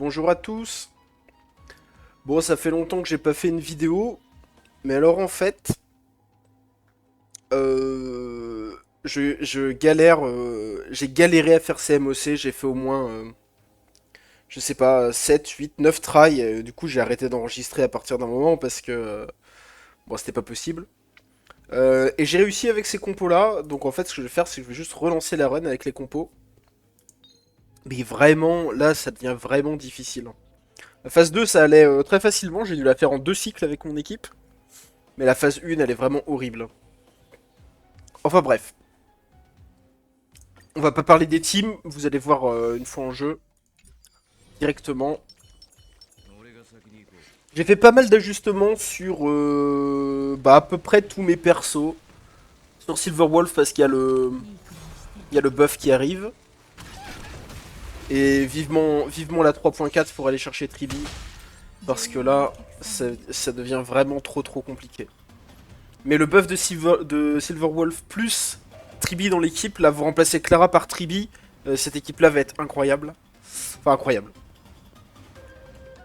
bonjour à tous. Bon, ça fait longtemps que j'ai pas fait une vidéo, mais alors en fait, je galère, j'ai galéré à faire CMOC, j'ai fait au moins, je sais pas, 7, 8, 9 tries, du coup j'ai arrêté d'enregistrer à partir d'un moment parce que, bon, c'était pas possible. Et j'ai réussi avec ces compos là, donc en fait ce que je vais faire c'est que je vais juste relancer la run avec les compos. Mais vraiment, là ça devient vraiment difficile, hein. La phase 2 ça allait très facilement, j'ai dû la faire en 2 cycles avec mon équipe. Mais la phase 1, elle est vraiment horrible. Enfin bref. On va pas parler des teams, vous allez voir une fois en jeu. Directement. J'ai fait pas mal d'ajustements sur à peu près tous mes persos. Sur Silverwolf parce il y a le buff qui arrive. Et vivement la 3.4 pour aller chercher Tribi. Parce que là, ça devient vraiment trop compliqué. Mais le buff de Silverwolf plus Tribi dans l'équipe, là vous remplacez Clara par Tribi, cette équipe là va être incroyable. Enfin incroyable.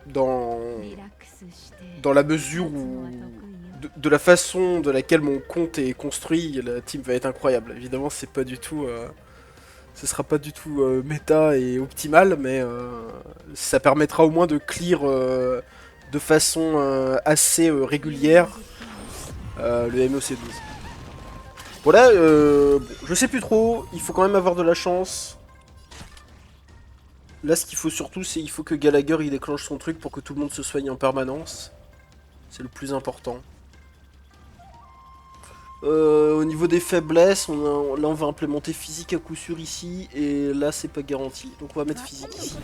Dans, dans la mesure où... De la façon de laquelle mon compte est construit, la team va être incroyable. Évidemment c'est pas du tout... ce sera pas du tout méta et optimal, mais ça permettra au moins de clear de façon assez régulière le MOC12. Voilà, bon, je sais plus trop, il faut quand même avoir de la chance. Là, ce qu'il faut surtout, c'est qu'il faut que Gallagher il déclenche son truc pour que tout le monde se soigne en permanence. C'est le plus important. Au niveau des faiblesses, là on va implémenter physique à coup sûr ici, et là c'est pas garanti. Donc on va mettre physique ici,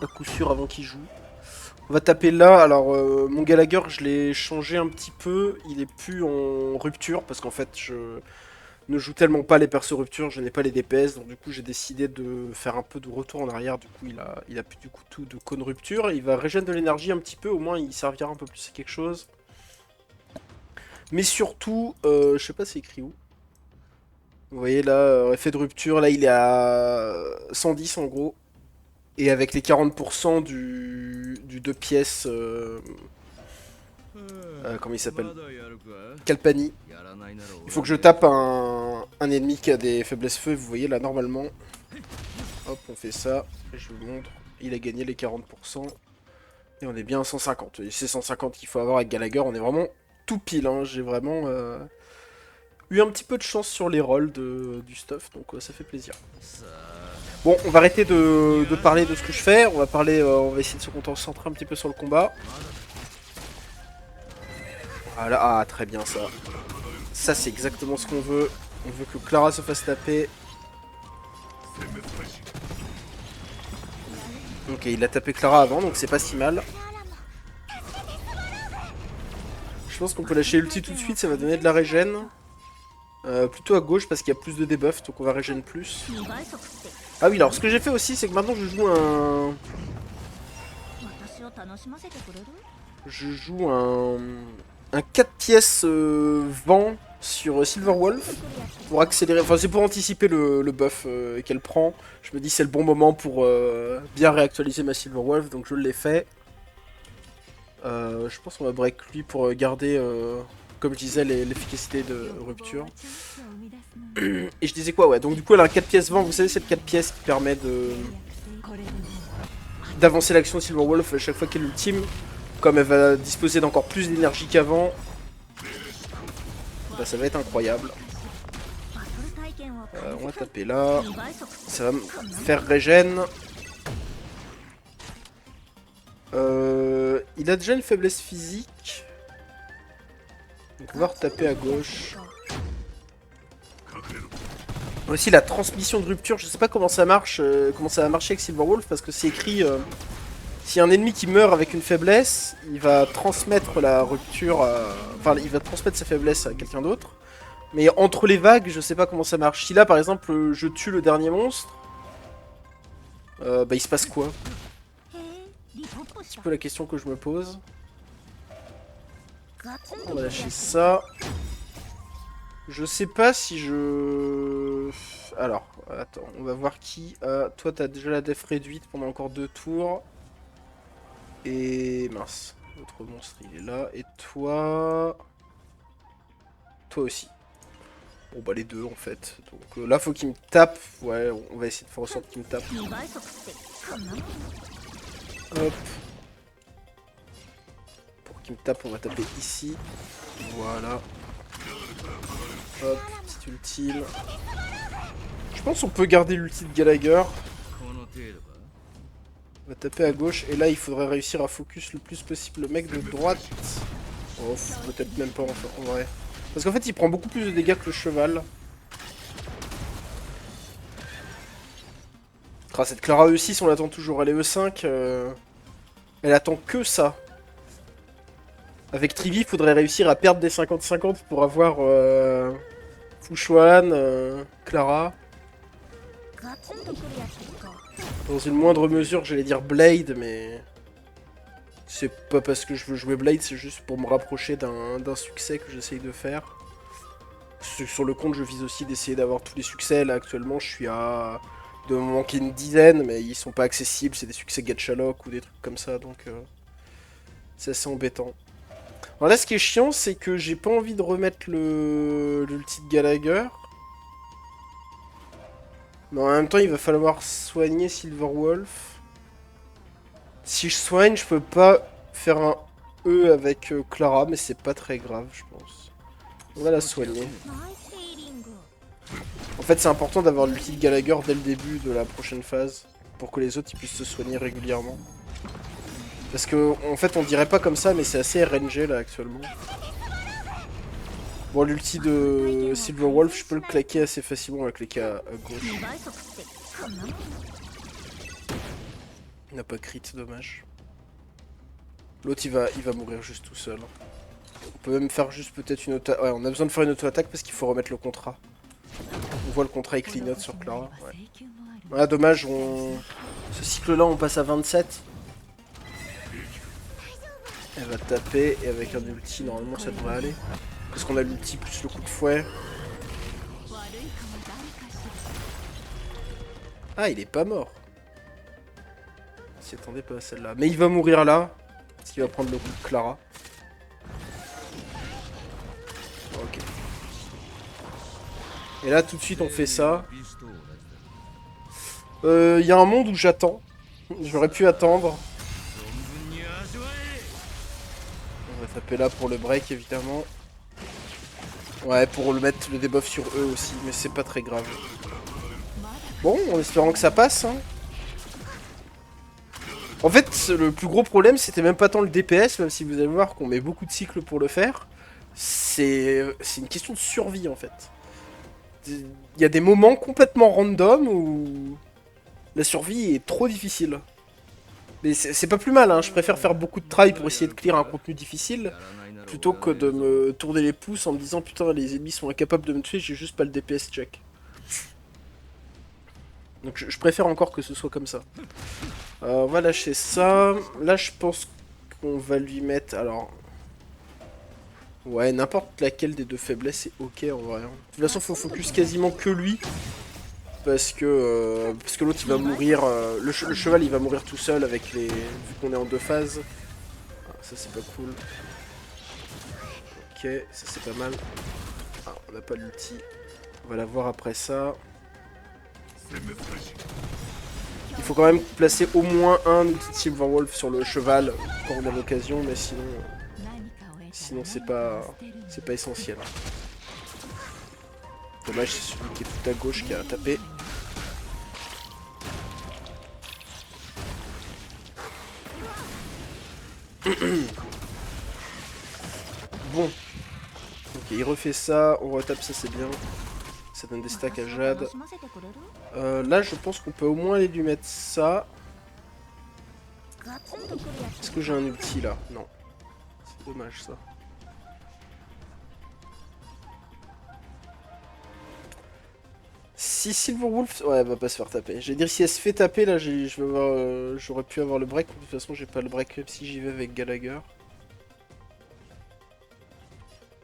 à coup sûr avant qu'il joue. On va taper là, alors mon Gallagher je l'ai changé un petit peu, il est plus en rupture, parce qu'en fait je ne joue tellement pas les persos rupture, je n'ai pas les DPS, donc du coup j'ai décidé de faire un peu de retour en arrière, du coup il a plus du coup tout de cône rupture, il va régénérer de l'énergie un petit peu, au moins il servira un peu plus à quelque chose. Mais surtout, je sais pas c'est écrit où. Vous voyez là, effet de rupture, là il est à 110 en gros. Et avec les 40% du 2 pièces, comment il s'appelle, Kalpani. Il faut que je tape un ennemi qui a des faiblesses feu, vous voyez là normalement. Hop, on fait ça, je vous montre. Il a gagné les 40%. Et on est bien à 150. C'est 150 qu'il faut avoir avec Gallagher, on est vraiment tout pile, hein. J'ai vraiment eu un petit peu de chance sur les rolls du stuff, donc ça fait plaisir. Bon, on va arrêter de parler de ce que je fais, on va parler, on va essayer de se concentrer un petit peu sur le combat. Voilà, ah très bien ça. Ça c'est exactement ce qu'on veut. On veut que Clara se fasse taper. Ok, il a tapé Clara avant, donc c'est pas si mal. Je pense qu'on peut lâcher l'ulti tout de suite, ça va donner de la régène. Plutôt à gauche parce qu'il y a plus de debuff, donc on va régène plus. Ah oui, alors ce que j'ai fait aussi, c'est que maintenant je joue un... Je joue un 4 pièces vent sur Silverwolf pour accélérer, enfin c'est pour anticiper le buff qu'elle prend. Je me dis c'est le bon moment pour bien réactualiser ma Silverwolf, donc je l'ai fait. Je pense qu'on va break lui pour garder, comme je disais, l'efficacité de rupture. Et je disais quoi, ouais, donc du coup elle a un 4 pièces vent, vous savez c'est le 4 pièces qui permet d'avancer l'action de Silverwolf à chaque fois qu'elle ultime. Comme elle va disposer d'encore plus d'énergie qu'avant, bah, ça va être incroyable. On va taper là. Ça va me faire régène. Il a déjà une faiblesse physique. Donc on va retaper à gauche. Aussi la transmission de rupture, je sais pas comment ça marche, comment ça va marcher avec Silverwolf parce que c'est écrit si un ennemi qui meurt avec une faiblesse, il va transmettre la rupture, enfin il va transmettre sa faiblesse à quelqu'un d'autre. Mais entre les vagues, je sais pas comment ça marche. Si là par exemple je tue le dernier monstre, bah il se passe quoi? C'est un petit peu la question que je me pose. On va lâcher ça. Je sais pas si je... Alors, attends, on va voir qui... toi t'as déjà la def réduite pendant encore 2 tours. Et mince, l'autre monstre il est là. Et toi... Toi aussi. Bon bah les deux en fait. Donc là faut qu'il me tape. Ouais, on va essayer de faire en sorte qu'il me tape. Hop. Pour qu'il me tape, on va taper ici. Voilà. Hop, petite ultime. Je pense qu'on peut garder l'ulti de Gallagher. On va taper à gauche. Et là, il faudrait réussir à focus le plus possible le mec de droite. Oh, peut-être même pas en vrai. Parce qu'en fait, il prend beaucoup plus de dégâts que le cheval. Ah, cette Clara E6, on l'attend toujours. Elle est E5. Elle attend que ça. Avec Trivi, il faudrait réussir à perdre des 50-50 pour avoir Fushuan, Clara. Dans une moindre mesure, j'allais dire Blade, mais... C'est pas parce que je veux jouer Blade, c'est juste pour me rapprocher d'un succès que j'essaye de faire. Sur le compte, je vise aussi d'essayer d'avoir tous les succès. Là, actuellement, je suis à... de me manquer une dizaine, mais ils sont pas accessibles. C'est des succès Gatchalock ou des trucs comme ça, donc... c'est assez embêtant. Alors là, ce qui est chiant, c'est que j'ai pas envie de remettre l'ulti de Gallagher. Mais en même temps, il va falloir soigner Silverwolf. Si je soigne, je peux pas faire un E avec Clara, mais c'est pas très grave, je pense. On va la soigner. En fait, c'est important d'avoir l'ulti de Gallagher dès le début de la prochaine phase, pour que les autres ils puissent se soigner régulièrement. Parce que, en fait, on dirait pas comme ça, mais c'est assez RNG là actuellement. Bon, l'ulti de Silverwolf, je peux le claquer assez facilement, on va le claquer à gauche. Il n'a pas crit, dommage. L'autre il va mourir juste tout seul. On peut même faire juste peut-être une auto... Ouais, on a besoin de faire une auto-attaque parce qu'il faut remettre le contrat. On voit le contrat, il clignote sur Clara. Ouais. Ah, dommage, ce cycle-là, on passe à 27. Elle va taper, et avec un ulti, normalement, ça devrait aller. Parce qu'on a l'ulti plus le coup de fouet. Ah, il est pas mort. Il s'y attendait pas à celle-là. Mais il va mourir là. Parce qu'il va prendre le coup de Clara. Ok. Et là, tout de suite, on fait ça. Il y a un monde où j'attends. J'aurais pu attendre. On va taper là pour le break, évidemment. Ouais, pour le mettre le debuff sur eux aussi, mais c'est pas très grave. Bon, en espérant que ça passe. Hein. En fait, le plus gros problème, c'était même pas tant le DPS, même si vous allez voir qu'on met beaucoup de cycles pour le faire. C'est une question de survie, en fait. Il y a des moments complètement random où la survie est trop difficile. Mais c'est pas plus mal, hein. Je préfère faire beaucoup de try pour essayer de clear un contenu difficile, plutôt que de me tourner les pouces en me disant putain les ennemis sont incapables de me tuer, j'ai juste pas le DPS check. Donc je préfère encore que ce soit comme ça. On va lâcher ça. Là je pense qu'on va lui mettre... Alors... Ouais, n'importe laquelle des deux faiblesses est ok en vrai. De toute façon faut focus quasiment que lui. Parce que l'autre il va mourir... le cheval il va mourir tout seul avec les... Vu qu'on est en deux phases. Ah, ça c'est pas cool. Ok, ça c'est pas mal. Ah, on n'a pas l'ulti. On va la voir après ça. Il faut quand même placer au moins un outil de Silverwolf sur le cheval quand on a l'occasion, mais sinon c'est pas essentiel. Dommage, c'est celui qui est tout à gauche qui a tapé. Bon. Ok, il refait ça, on retape ça, c'est bien. Ça donne des stacks à Jade. Là, je pense qu'on peut au moins aller lui mettre ça. Est-ce que j'ai un ulti là? Non. C'est dommage ça. Si Silverwolf... Ouais, elle va pas se faire taper. J'allais dire, si elle se fait taper, là, j'aurais pu avoir le break. De toute façon, j'ai pas le break même si j'y vais avec Gallagher.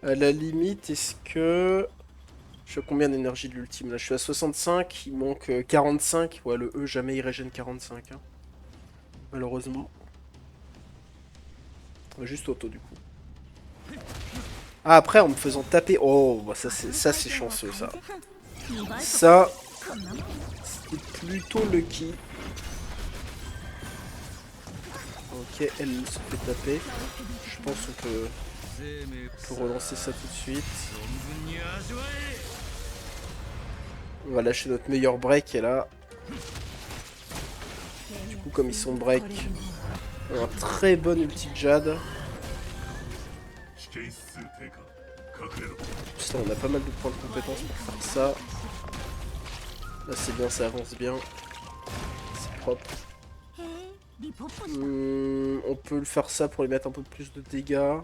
À la limite, est-ce que... Je suis à combien d'énergie de l'ultime là? Je suis à 65, il manque 45. Ouais, le E, jamais il régène 45. Hein. Malheureusement. Juste auto du coup. Ah, après en me faisant taper... Oh, bah ça c'est chanceux ça. Ça, c'est plutôt lucky. Ok, elle se fait taper. Je pense qu'on peut relancer ça tout de suite. On va lâcher notre meilleur break et là... Du coup, comme ils sont break, on a un très bon ulti Jad. Putain, on a pas mal de points de compétence pour faire ça. Là c'est bien, ça avance bien. C'est propre. On peut le faire ça pour lui mettre un peu plus de dégâts.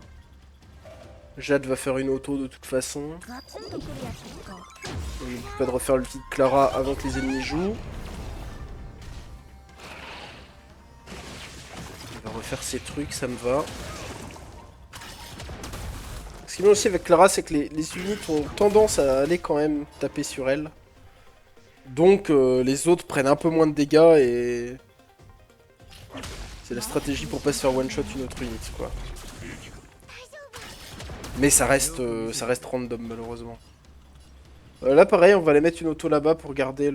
Jad va faire une auto de toute façon. On n'oublie pas de refaire l'ulti de Clara avant que les ennemis jouent. On va refaire ces trucs, ça me va. Ce qui est bien aussi avec Clara, c'est que les unités ont tendance à aller quand même taper sur elle. Donc les autres prennent un peu moins de dégâts et... C'est la stratégie pour pas se faire one-shot une autre unité, quoi. Mais ça reste random, malheureusement. Là, pareil, on va aller mettre une auto là-bas pour garder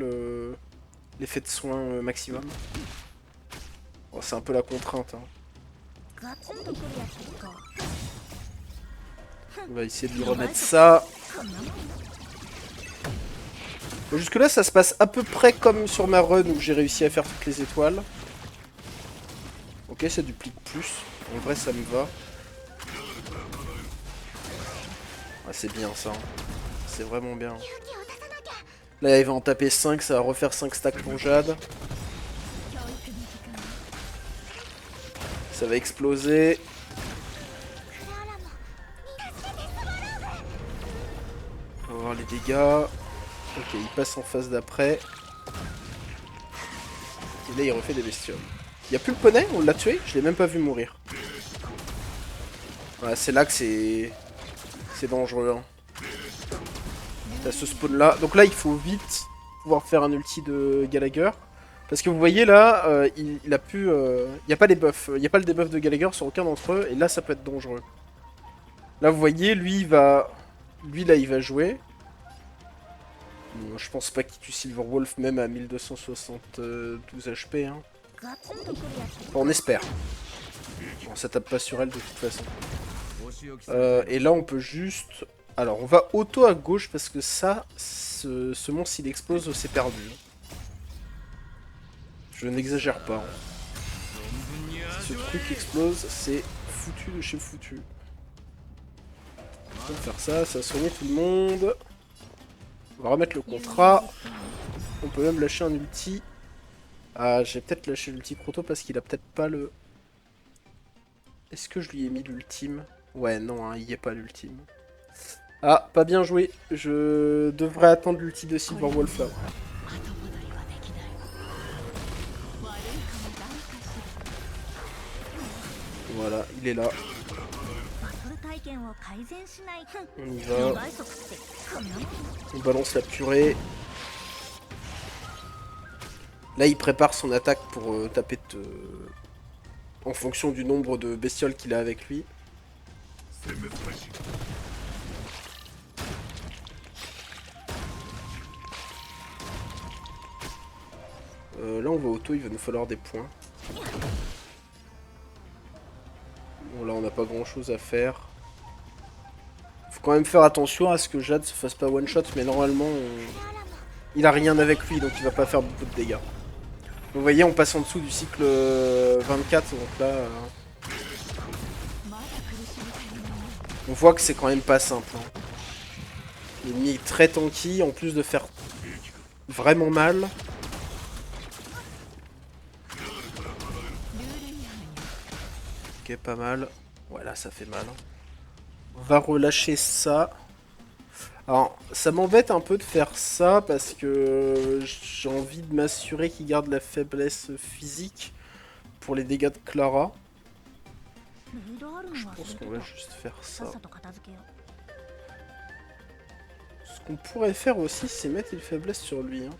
l'effet de soin maximum. Bon, c'est un peu la contrainte, hein. On va essayer de lui remettre ça. Bon, jusque là, ça se passe à peu près comme sur ma run où j'ai réussi à faire toutes les étoiles. Ok, ça duplique plus. En vrai, ça me va. Ah, c'est bien ça. C'est vraiment bien. Là, il va en taper 5, ça va refaire 5 stacks pour Jad. Ça va exploser. On va voir les dégâts. Ok, il passe en phase d'après. Et là, il refait des bestioles. Il n'y a plus le poney? On l'a tué? Je l'ai même pas vu mourir. Voilà, c'est là que c'est dangereux. Hein. T'as ce spawn là. Donc là, il faut vite pouvoir faire un ulti de Gallagher. Parce que vous voyez là, il a pu... Il n'y a pas les buffs. Il n'y a pas le debuff de Gallagher sur aucun d'entre eux. Et là, ça peut être dangereux. Là, vous voyez, lui, il va... Lui, là, il va jouer. Bon, je pense pas qu'il tue Silverwolf même à 1272 HP. Hein. Enfin, on espère. Bon, ça tape pas sur elle de toute façon. Et là, on peut juste... Alors, on va auto à gauche parce que ça, ce monstre, s'il explose, c'est perdu. Je n'exagère pas. Hein. Si ce truc explose, c'est foutu de chez foutu. On va faire ça, ça va soigner tout le monde. On va remettre le contrat. On peut même lâcher un ulti. Ah, j'ai peut-être lâché l'ulti proto parce qu'il a peut-être pas le... Est-ce que je lui ai mis l'ultime? Ouais, non, hein, il n'y est pas l'ultime. Ah, pas bien joué. Je devrais attendre l'ulti de Silverwolf là. Voilà, il est là. On y va. On balance la purée. Là, il prépare son attaque pour taper en fonction du nombre de bestioles qu'il a avec lui. Là, on va auto, il va nous falloir des points. Bon, là, on n'a pas grand-chose à faire. Faut quand même faire attention à ce que Jad se fasse pas one-shot, mais normalement, il a rien avec lui, donc il va pas faire beaucoup de dégâts. Vous voyez, on passe en dessous du cycle 24, donc là... On voit que c'est quand même pas simple. Hein. L'ennemi est très tanky, en plus de faire vraiment mal. Ok, pas mal. Voilà, ça fait mal. On va relâcher ça. Alors, ça m'embête un peu de faire ça parce que j'ai envie de m'assurer qu'il garde la faiblesse physique pour les dégâts de Clara. Je pense qu'on va juste faire ça. Ce qu'on pourrait faire aussi, c'est mettre une faiblesse sur lui. Hein.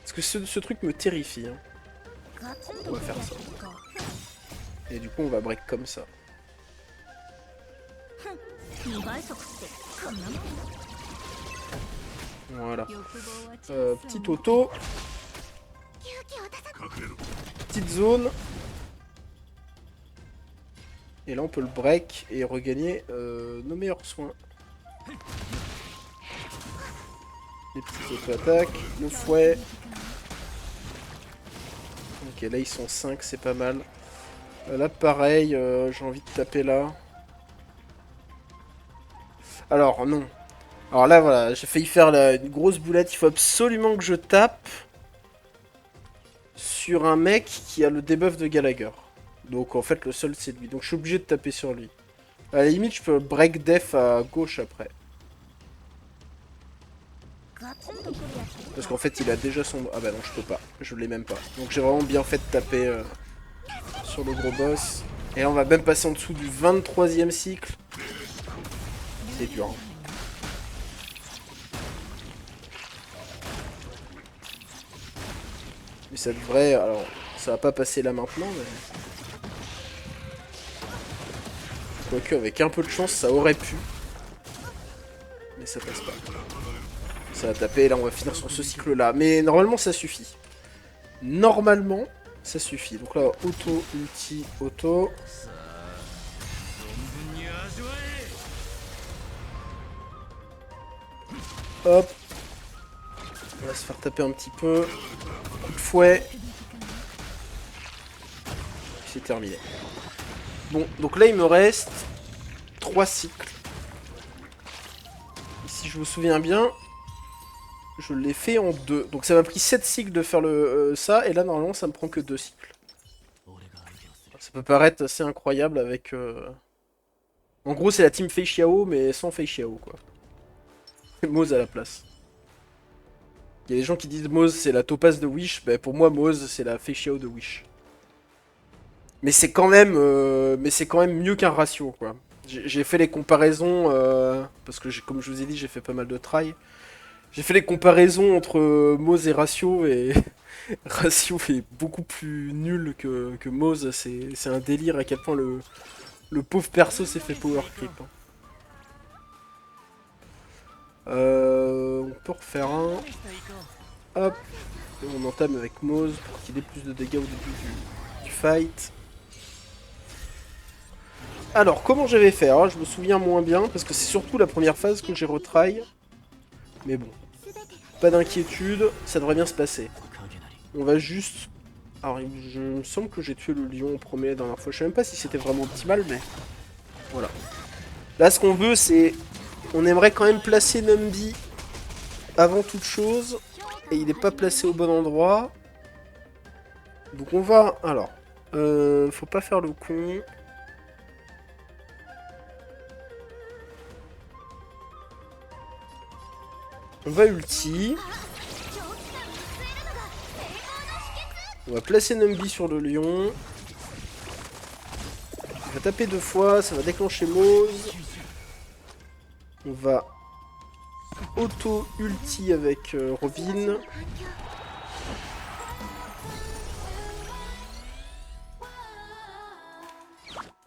Parce que ce truc me terrifie. Hein. On va faire ça. Et du coup on va break comme ça. Voilà. Petit auto. Petite zone. Et là on peut le break et regagner nos meilleurs soins. Les petits auto-attaques. Le fouet. Ok, là ils sont 5, c'est pas mal. Là pareil, j'ai envie de taper là. Alors non. Alors là voilà, j'ai failli faire une grosse boulette. Il faut absolument que je tape sur un mec qui a le debuff de Gallagher. Donc en fait le seul c'est lui. Donc je suis obligé de taper sur lui. À la limite je peux break def à gauche après. Parce qu'en fait il a déjà son... Ah bah non je peux pas, je l'ai même pas. Donc j'ai vraiment bien fait de taper sur le gros boss. Et là on va même passer en dessous du 23e cycle. C'est dur. Hein. Mais ça devrait... Alors ça va pas passer là maintenant mais... Quoique avec un peu de chance ça aurait pu. Mais ça passe pas. Ça va taper, là on va finir sur ce cycle là. Mais normalement ça suffit. Normalement ça suffit. Donc là auto, ulti, auto. Hop. On va se faire taper un petit peu. Coup de fouet. C'est terminé. Bon, donc là il me reste 3 cycles. Et si je me souviens bien, je l'ai fait en 2. Donc ça m'a pris 7 cycles de faire ça, et là normalement ça me prend que 2 cycles. Ça peut paraître assez incroyable avec... En gros c'est la team Fei Xiao, mais sans Fei Xiao quoi. Moz à la place. Il y a des gens qui disent Moz c'est la topaz de Wish, bah, pour moi Moz c'est la Fei Xiao de Wish. Mais c'est quand même mieux qu'un ratio quoi. J'ai fait les comparaisons, parce que comme je vous ai dit j'ai fait pas mal de try. J'ai fait les comparaisons entre Moz et Ratio, et Ratio est beaucoup plus nul que Moz. C'est un délire à quel point le pauvre perso s'est fait power creep. On peut refaire un. Hop. Et on entame avec Moz pour qu'il ait plus de dégâts au début du fight. Alors, comment j'avais fait? Alors, je me souviens moins bien, parce que c'est surtout la première phase que j'ai retry. Mais bon. Pas d'inquiétude, ça devrait bien se passer. On va juste... Alors, je me semble que j'ai tué le lion en premier la dernière fois. Je sais même pas si c'était vraiment optimal, mais... Voilà. Là, ce qu'on veut, c'est... On aimerait quand même placer Numbi avant toute chose. Et il n'est pas placé au bon endroit. Donc on va... Alors... faut pas faire le con. On va ulti. On va placer Numbi sur le lion. On va taper 2 fois, ça va déclencher Moz. On va auto-ulti avec Robin.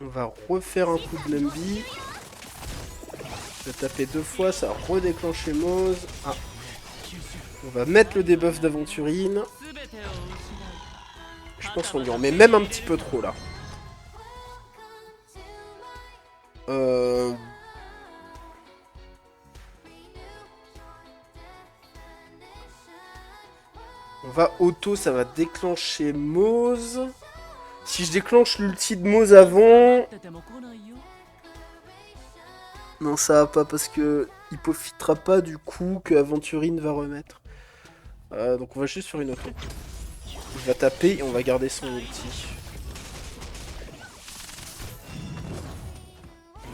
On va refaire un coup de Numbi. Je vais taper 2 fois, ça va redéclencher Moz. Ah. On va mettre le debuff d'Aventurine. Je pense qu'on lui en met même un petit peu trop là. On va auto, ça va déclencher Moz. Si je déclenche l'ulti de Moz avant... Non, ça va pas parce que il profitera pas du coup que Aventurine va remettre. Donc on va juste faire une auto. Il va taper et on va garder son ulti.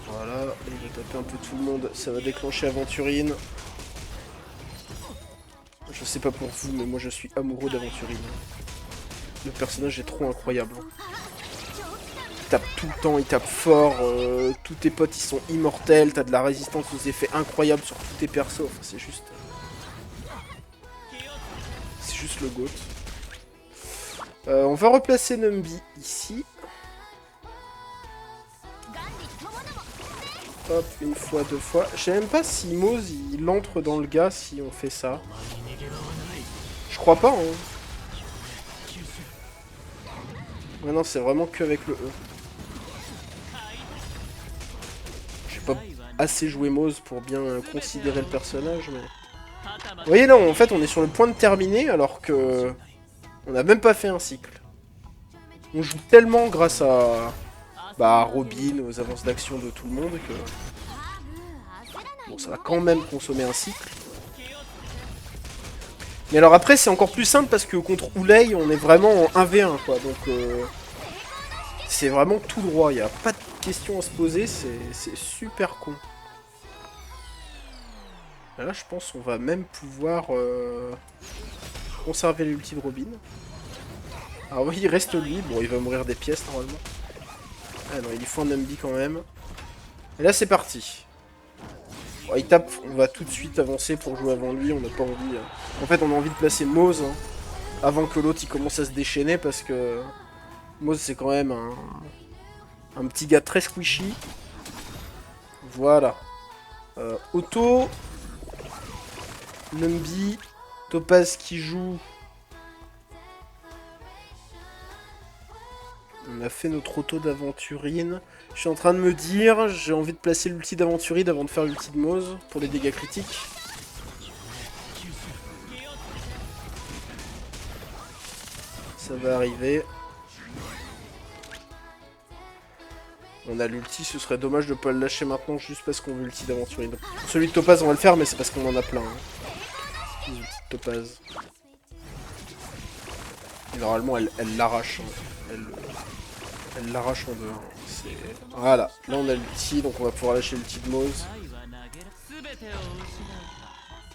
Voilà, il va taper un peu tout le monde. Ça va déclencher Aventurine. Je sais pas pour vous, mais moi je suis amoureux d'Aventurine. Le personnage est trop incroyable. Il tape tout le temps, il tape fort. Tous tes potes ils sont immortels. T'as de la résistance aux effets incroyables sur tous tes persos. Enfin, c'est juste... C'est juste le GOAT. On va replacer Numbi ici. Hop, une fois, deux fois. Je sais même pas si Mose il entre dans le gars si on fait ça. Je crois pas, hein. Ouais, non, c'est vraiment que avec le E. J'ai pas assez joué Mose pour bien considérer le personnage, mais... Vous voyez là, en fait, on est sur le point de terminer alors que... On n'a même pas fait un cycle. On joue tellement grâce à... Bah, Robin, aux avances d'action de tout le monde que... Bon, ça va quand même consommer un cycle. Mais alors après, c'est encore plus simple parce que contre Oulay, on est vraiment en 1v1, quoi. Donc, c'est vraiment tout droit. Il n'y a pas de question à se poser. C'est super con. Et là, je pense qu'on va même pouvoir conserver l'ulti de Robin. Alors oui, il reste lui. Bon, il va mourir des pièces, normalement. Ah non, il faut un Numbi quand même. Et là, c'est parti. Bon, il tape, on va tout de suite avancer pour jouer avant lui, on n'a pas envie... En fait, on a envie de placer Mose, hein, avant que l'autre il commence à se déchaîner, parce que... Mose, c'est quand même un petit gars très squishy. Voilà. Auto. Numbi. Topaz qui joue. On a fait notre auto d'aventurine. Je suis en train de me dire, j'ai envie de placer l'ulti d'aventurine avant de faire l'ulti de Mose pour les dégâts critiques. Ça va arriver. On a l'ulti, ce serait dommage de pas le lâcher maintenant juste parce qu'on veut l'ulti d'aventurine. Celui de Topaz, on va le faire, mais c'est parce qu'on en a plein. Hein. Les ultis de Topaz. Et normalement, elle l'arrache. Hein. Elle l'arrache en deux. Hein. Voilà, là on a l'ulti, donc on va pouvoir lâcher l'ulti de Mose.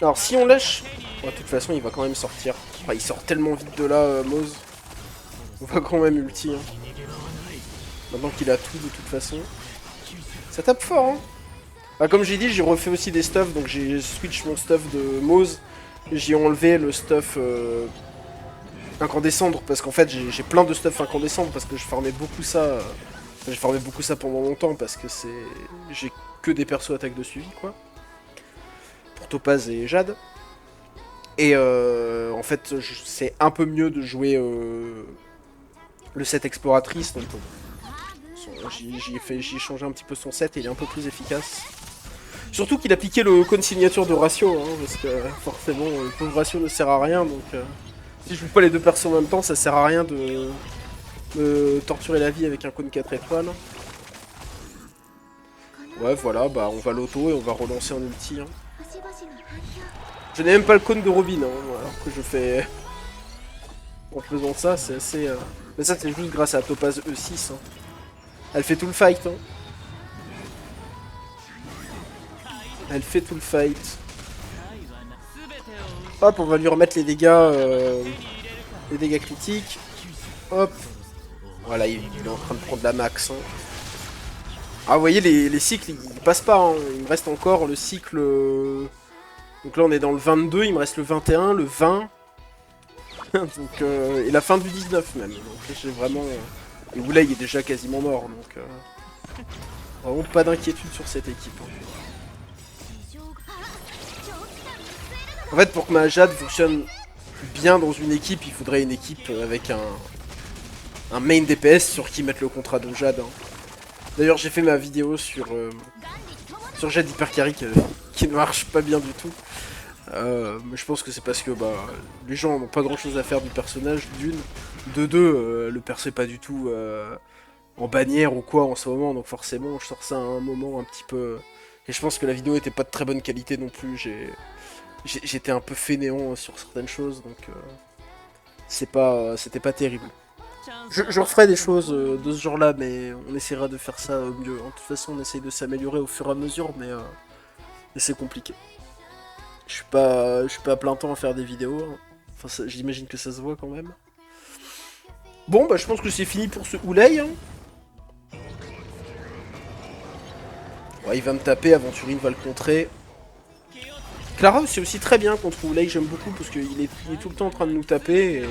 Alors si on lâche... Ouais, de toute façon, il va quand même sortir. Enfin, il sort tellement vite de là, Mose. On va quand même ulti. Hein. Maintenant qu'il a tout de toute façon. Ça tape fort, hein. Bah, comme j'ai dit, j'ai refait aussi des stuffs, donc j'ai switch mon stuff de Mose. J'ai enlevé le stuff incandescendre, parce qu'en fait j'ai plein de stuff incandescendre, parce que je farmais beaucoup ça. J'ai farmé beaucoup ça pendant longtemps, parce que c'est... J'ai que des persos attaque de suivi, quoi. Pour Topaz et Jade. Et en fait, c'est un peu mieux de jouer le set exploratrice, donc j'ai changé un petit peu son set et il est un peu plus efficace. Surtout qu'il a piqué le code signature de Ratio, hein, parce que forcément le pauvre Ratio ne sert à rien, donc si je joue pas les deux persos en même temps, ça sert à rien de me torturer la vie avec un cône 4 étoiles. Ouais, voilà, bah on va l'auto et on va relancer en ulti. Hein. Je n'ai même pas le cône de Robin, hein, alors que je fais... En faisant ça, c'est assez... Mais ça, c'est juste grâce à Topaz E6. Hein. Elle fait tout le fight. Hein. Elle fait tout le fight. Hop, on va lui remettre les dégâts critiques. Hop. Voilà, il est en train de prendre la max. Hein. Ah, vous voyez, les cycles, ils passent pas. Hein. Il me reste encore le cycle... Donc là, on est dans le 22, il me reste le 21, le 20. Donc, et la fin du 19 même. Donc j'ai vraiment... Et Oulay est déjà quasiment mort, donc... Vraiment pas d'inquiétude sur cette équipe. Hein. En fait, pour que ma Jade fonctionne bien dans une équipe, il faudrait une équipe avec un main DPS sur qui mettre le contrat de Jade. Hein. D'ailleurs, j'ai fait ma vidéo sur Jade Hypercarry qui ne marche pas bien du tout. Mais je pense que c'est parce que bah, les gens n'ont pas grand chose à faire du personnage, d'une. De deux, le perso est pas du tout en bannière ou quoi en ce moment, donc forcément je sors ça à un moment un petit peu... Et je pense que la vidéo était pas de très bonne qualité non plus, j'étais un peu fainéant sur certaines choses, donc c'était pas terrible. Je referai des choses de ce genre là, mais on essaiera de faire ça mieux. De toute façon on essaye de s'améliorer au fur et à mesure, mais c'est compliqué. Je suis pas à plein temps à faire des vidéos, hein. Enfin j'imagine que ça se voit quand même. Bon bah je pense que c'est fini pour ce Oulay, hein. Ouais, il va me taper, Aventurine va le contrer. Clara c'est aussi très bien contre Oulay, j'aime beaucoup parce qu'il est tout le temps en train de nous taper et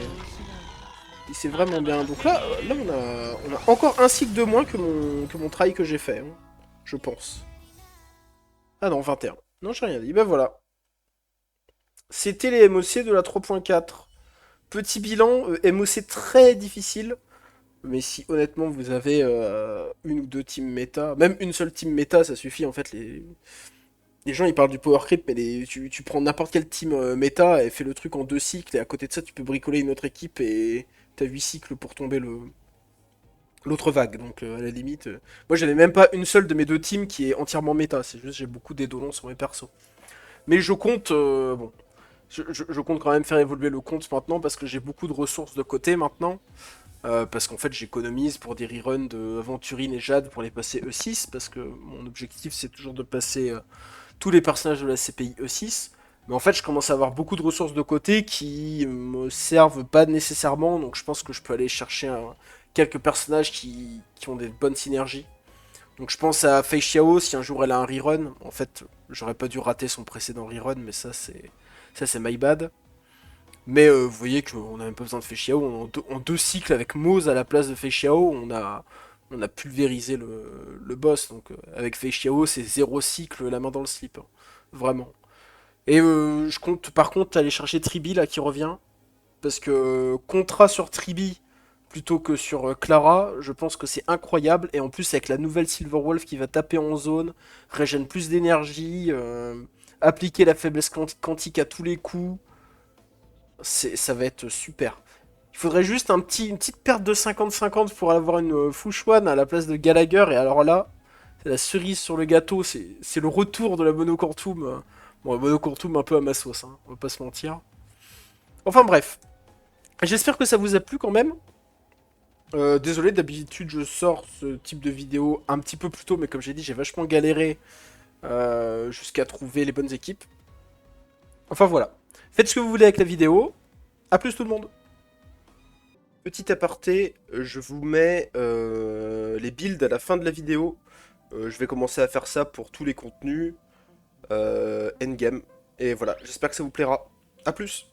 c'est vraiment bien. Donc là, on a encore un cycle de moins que mon try que j'ai fait, hein, je pense. Ah non, 21. Non, j'ai rien dit. Ben voilà. C'était les MOC de la 3.4. Petit bilan, MOC très difficile. Mais si honnêtement vous avez une ou deux teams méta, même une seule team méta, ça suffit en fait. Les gens ils parlent du power creep, mais tu prends n'importe quelle team méta et fais le truc en deux cycles, et à côté de ça tu peux bricoler une autre équipe et t'as 8 cycles pour tomber l'autre vague. Donc à la limite, moi j'avais même pas une seule de mes deux teams qui est entièrement méta, c'est juste j'ai beaucoup d'édolons sur mes persos. Mais je compte, bon, je compte quand même faire évoluer le compte maintenant parce que j'ai beaucoup de ressources de côté maintenant. Parce qu'en fait j'économise pour des reruns de Aventurine et Jade pour les passer E6, parce que mon objectif c'est toujours de passer tous les personnages de la CPI E6. Mais en fait je commence à avoir beaucoup de ressources de côté qui me servent pas nécessairement, donc je pense que je peux aller chercher quelques personnages qui ont des bonnes synergies. Donc je pense à Fei Xiao, si un jour elle a un rerun, en fait j'aurais pas dû rater son précédent rerun, mais ça c'est my bad. Mais vous voyez qu'on n'a même pas besoin de Feixiao, en deux cycles avec Mose à la place de Feixiao, on a pulvérisé le boss. Donc avec Feixiao, c'est zéro cycle, la main dans le slip. Hein. Vraiment. Et je compte par contre aller chercher Tribi là qui revient. Parce que contrat sur Tribi plutôt que sur Clara, je pense que c'est incroyable. Et en plus avec la nouvelle Silverwolf qui va taper en zone, régène plus d'énergie, appliquer la faiblesse quantique à tous les coups. Ça va être super. Il faudrait juste une petite perte de 50-50 pour avoir une Fouchouane à la place de Gallagher. Et alors là, c'est la cerise sur le gâteau. C'est le retour de la Monocortum. Bon, la Monocortum un peu à ma sauce, hein, on va pas se mentir. Enfin bref. J'espère que ça vous a plu quand même. Désolé, d'habitude je sors ce type de vidéo un petit peu plus tôt. Mais comme j'ai dit, j'ai vachement galéré jusqu'à trouver les bonnes équipes. Enfin voilà. Faites ce que vous voulez avec la vidéo. A plus tout le monde. Petit aparté, je vous mets les builds à la fin de la vidéo. Je vais commencer à faire ça pour tous les contenus endgame. Et voilà, j'espère que ça vous plaira. A plus!